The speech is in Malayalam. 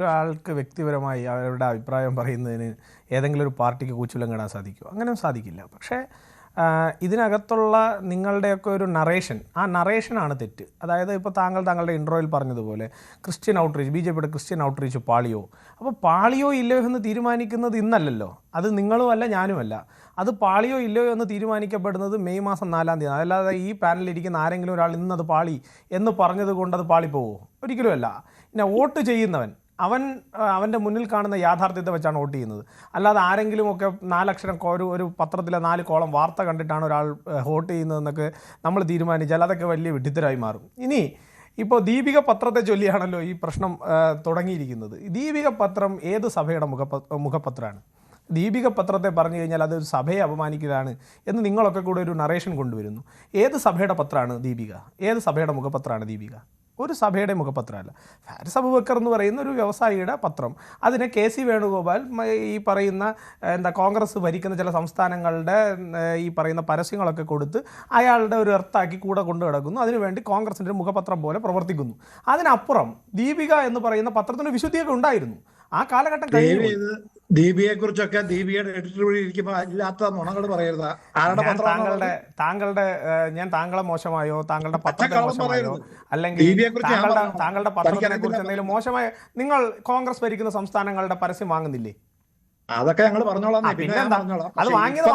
ഒരാൾക്ക് വ്യക്തിപരമായി അവരുടെ അഭിപ്രായം പറയുന്നതിന് ഏതെങ്കിലും ഒരു പാർട്ടിക്ക് കൂച്ചുലം കാണാൻ സാധിക്കുമോ? അങ്ങനെയൊന്നും സാധിക്കില്ല. പക്ഷേ ഇതിനകത്തുള്ള നിങ്ങളുടെയൊക്കെ ഒരു നറേഷൻ, ആ നറേഷനാണ് തെറ്റ്. അതായത് ഇപ്പോൾ താങ്കളുടെ ഇൻട്രോയിൽ പറഞ്ഞതുപോലെ ക്രിസ്ത്യൻ ഔട്ട്റീച്ച്, BJPയുടെ ക്രിസ്ത്യൻ ഔട്ട്റീച്ച് പാളിയോ? അപ്പോൾ പാളിയോ ഇല്ലയോ എന്ന് തീരുമാനിക്കുന്നത് ഇന്നല്ലല്ലോ, അത് നിങ്ങളുമല്ല ഞാനുമല്ല. അത് പാളിയോ ഇല്ലയോ എന്ന് തീരുമാനിക്കപ്പെടുന്നത് മെയ് മാസം 4-ാം തീയതി. അതല്ലാതെ ഈ പാനലിരിക്കുന്ന ആരെങ്കിലും ഒരാൾ ഇന്നത് പാളി എന്ന് പറഞ്ഞത് കൊണ്ട് അത് പാളിപ്പോവോ? ഒരിക്കലുമല്ല. പിന്നെ വോട്ട് ചെയ്യുന്നവൻ അവൻ്റെ മുന്നിൽ കാണുന്ന യാഥാർത്ഥ്യത്തെ വെച്ചാണ് വോട്ട് ചെയ്യുന്നത്. അല്ലാതെ ആരെങ്കിലുമൊക്കെ 4 അക്ഷരം ഒരു പത്രത്തിലെ 4 കോളം വാർത്ത കണ്ടിട്ടാണ് ഒരാൾ വോട്ട് ചെയ്യുന്നതെന്നൊക്കെ നമ്മൾ തീരുമാനിച്ചാൽ അതൊക്കെ വലിയ വിഡ്ഢിത്തരായി മാറും. ഇനി ഇപ്പോൾ ദീപിക പത്രത്തെ ചൊല്ലിയാണല്ലോ ഈ പ്രശ്നം തുടങ്ങിയിരിക്കുന്നത്. ദീപിക പത്രം ഏത് സഭയുടെ മുഖപത്രമാണ്? ദീപിക പത്രത്തെ പറഞ്ഞു കഴിഞ്ഞാൽ അതൊരു സഭയെ അപമാനിക്കുകയാണ് എന്ന് നിങ്ങളൊക്കെ കൂടെ ഒരു നറേഷൻ കൊണ്ടുവരുന്നു. ഏത് സഭയുടെ പത്രമാണ് ദീപിക? ഏത് സഭയുടെ മുഖപത്രമാണ് ദീപിക? ഒരു സഭയുടെ മുഖപത്രമല്ല. ഫാരിസ് അബൂബക്കർ എന്ന് പറയുന്ന ഒരു വ്യവസായിയുടെ പത്രം. അതിനെ KC വേണുഗോപാൽ ഈ പറയുന്ന കോൺഗ്രസ് ഭരിക്കുന്ന ചില സംസ്ഥാനങ്ങളുടെ ഈ പറയുന്ന പരസ്യങ്ങളൊക്കെ കൊടുത്ത് അയാളുടെ ഒരു എർത്താക്കി കൂടെ കൊണ്ടു കിടക്കുന്നു. അതിനുവേണ്ടി കോൺഗ്രസിൻ്റെ മുഖപത്രം പോലെ പ്രവർത്തിക്കുന്നു. അതിനപ്പുറം ദീപിക എന്ന് പറയുന്ന പത്രത്തിന് വിശുദ്ധിയൊക്കെ ഉണ്ടായിരുന്നു. ആ കാലഘട്ടം കഴിഞ്ഞു. ദീപിയെ കുറിച്ചൊക്കെ ദീപികയുടെ എഡിറ്റർ വഴി ഇരിക്കുമ്പോൾ ഇല്ലാത്ത നുണകൾ പറയരുത്. ഞാൻ താങ്കളെ മോശമായോ, താങ്കളുടെ പത്രത്തെ മോശമായോ, അല്ലെങ്കിൽ താങ്കളുടെ പത്രത്തിനെ കുറിച്ച് എന്തെങ്കിലും മോശമായ, നിങ്ങൾ കോൺഗ്രസ് ഭരിക്കുന്ന സംസ്ഥാനങ്ങളുടെ പരസ്യം വാങ്ങുന്നില്ലേ? അതൊക്കെ ഞങ്ങൾ പറഞ്ഞോളാം. അത് വാങ്ങിയത്